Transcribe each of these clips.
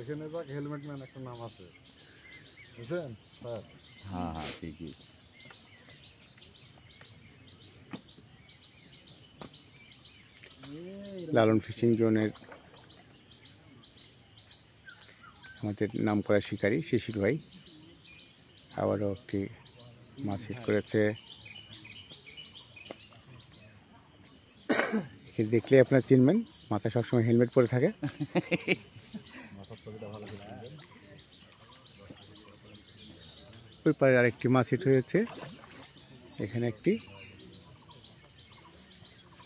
এখানে যাক helmet man একটা নাম আছে, বুঝছেন স্যার? হ্যাঁ হ্যাঁ ঠিকই। লালন ফিশিং জোনের আমাদের নাম করা শিকারী শিশির ভাই আবারও একটি মাছ হিট করেছে। একে দেখলে আপনারা চিনবেন, মাথায় সবসময় হেলমেট পরে থাকে। ওই পারে আরেকটি মাছ হিট হয়েছে। এখানে একটি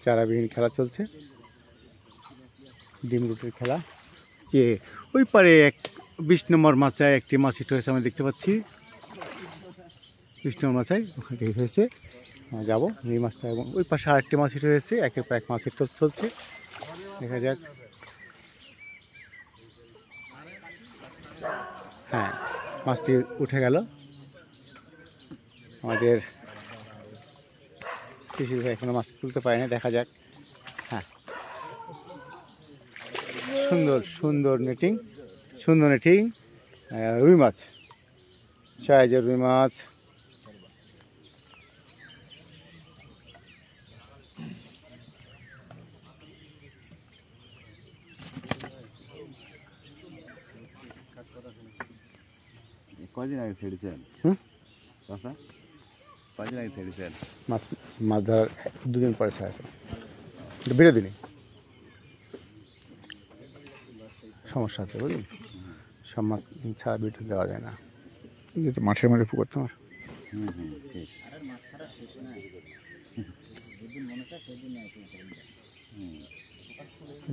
চারাবিহীন খেলা চলছে, ডিম রুটের খেলা। যে ওই পারে 20 নম্বর মাচায় একটি মাছ হিট হয়েছে, আমি দেখতে পাচ্ছি 20 নম্বর মাচায় ওখান থেকে হয়েছে। যাবো এই মাছটা, এবং ওই পাশে আরেকটি মাছ হিট হয়েছে। একের পর এক মাছ হিট চলছে, দেখা যাক। হ্যাঁ, মাছটি উঠে গেল। আমাদের শিশির ভাই এখনো মাছ তুলতে পারেনি, দেখা যাক। হ্যাঁ, সুন্দর সুন্দর নেটিং, সুন্দর নেটিং। রুই মাছ, সাইজের রুই মাছ। কয়দিন আগে ছেড়েছেন? কথা কয়দিন আগে ছেড়েছেন? মাছ মাছ ধরার 2 দিন পরে ছাড়া, বেরো দিনই সমস্যা আছে, বুঝলি? সব মাছ ছাড়া বিটু দেওয়া যায় না, যেহেতু মাঠের মধ্যে পুকুর তোমার। ঠিক।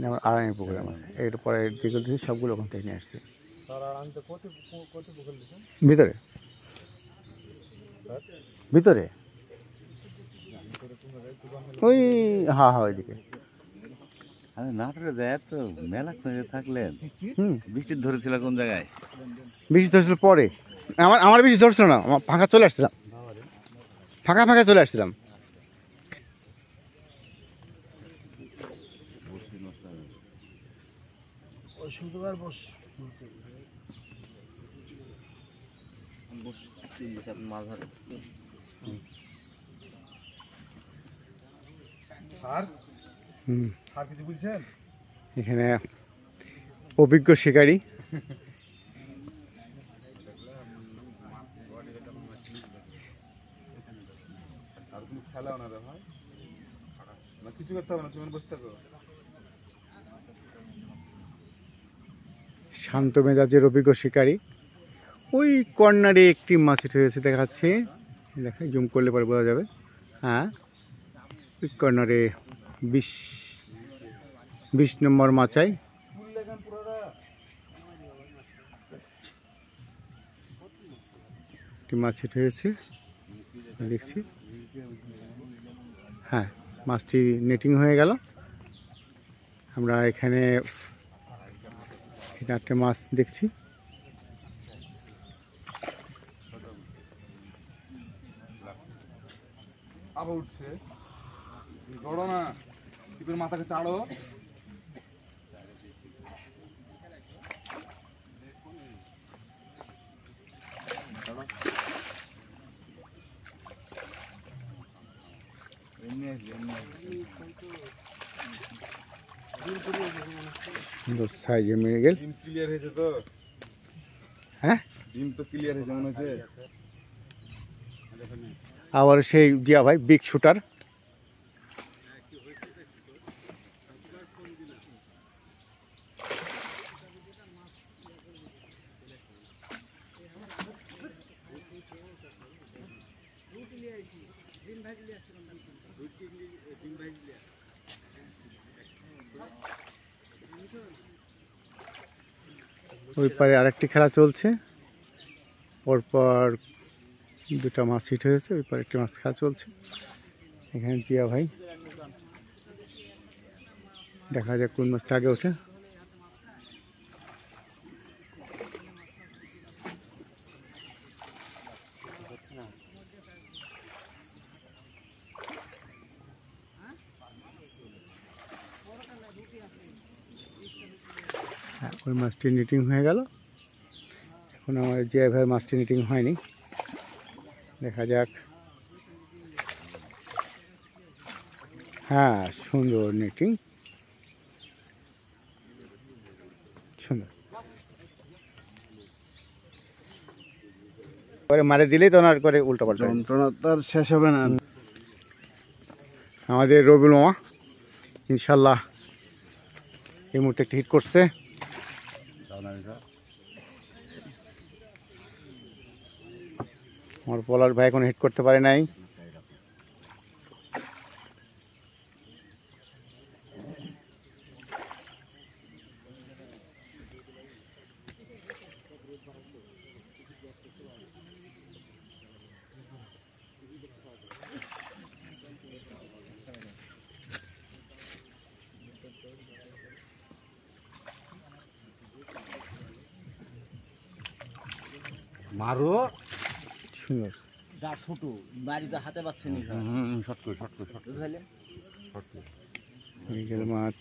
আমার আড়াই পুকুরের মাছ, এরপরে যেগুলো দিয়েছি সবগুলো ওখান থেকে নিয়ে আসছি। ভিতরে ভিতরে ওই, হ্যাঁ হ্যাঁ, ওইদিকে। আরে নাটোরে যায় তো মেলা খুঁজে থাকলেন। বৃষ্টির ধরেছিল কোন জায়গায়? বৃষ্টি ধরছিল পরে, আমার বৃষ্টি ধরছিল না, আমার ফাঁকা চলে আসছিলাম, ফাঁকা ফাঁকা চলে আসছিলাম। কিছু বলছেন? এখানে অভিজ্ঞ শিকারী। আর তুমি খেলাও না রে ভাই, কিছু করতে হবে না, তুমি বসে থাকো। শান্ত মেজাজের অভিজ্ঞ শিকারী। ওই কর্নারে একটি মাছ হিট হয়েছে, দেখা যাচ্ছে, দেখা জুম করলে পরে বোঝা যাবে। হ্যাঁ, ওই কর্নারে 20 নম্বর মাচায় একটি মাছ হিট হয়েছে, দেখছি। হ্যাঁ, মাছটি নেটিং হয়ে গেল। আমরা এখানে 4টে মাছ দেখছি। আবার উঠছে, ধরো না, ছিপের মাথাকে চাড়ো। সুন্দর সাইজের মৃগেল। ডিম ক্লিয়ার হয়েছে তো? হ্যাঁ, ডিম তো ক্লিয়ার হয়েছে মনে হচ্ছে। আবার সেই জিয়া ভাই বিগ শুটার। ওই পারে আরেকটি খেলা চলছে, পরপর 2টা মাছ হিট হয়েছে। ওই পারে একটি মাছ খেলা চলছে। এখানে জিয়া ভাই, দেখা যাক কোন মাছটা আগে ওঠে। ওই মাছটি নিটিং হয়ে গেল। এখন আমার জিয়া ভাইয়ের মাছটি নিটিং হয়নি, দেখা যাক। হ্যাঁ, সুন্দর নিটিং, সুন্দর। পরে মারে দিলেই তো ওনার করে উল্টো পাল্টা যন্ত্রণা তার শেষ হবে না। আমাদের রবিউল মামা ইনশাল্লাহ এই মুহূর্তে একটা হিট করছে। আমার পলার ভাই কোনো হিট করতে পারে নাই। মারো সুন্দর। যা ছোট বাড়িতে হাতে পাচ্ছে নি শর্ট করে শর্ট করে শর্ট বুঝলে মৃগেল মাছ।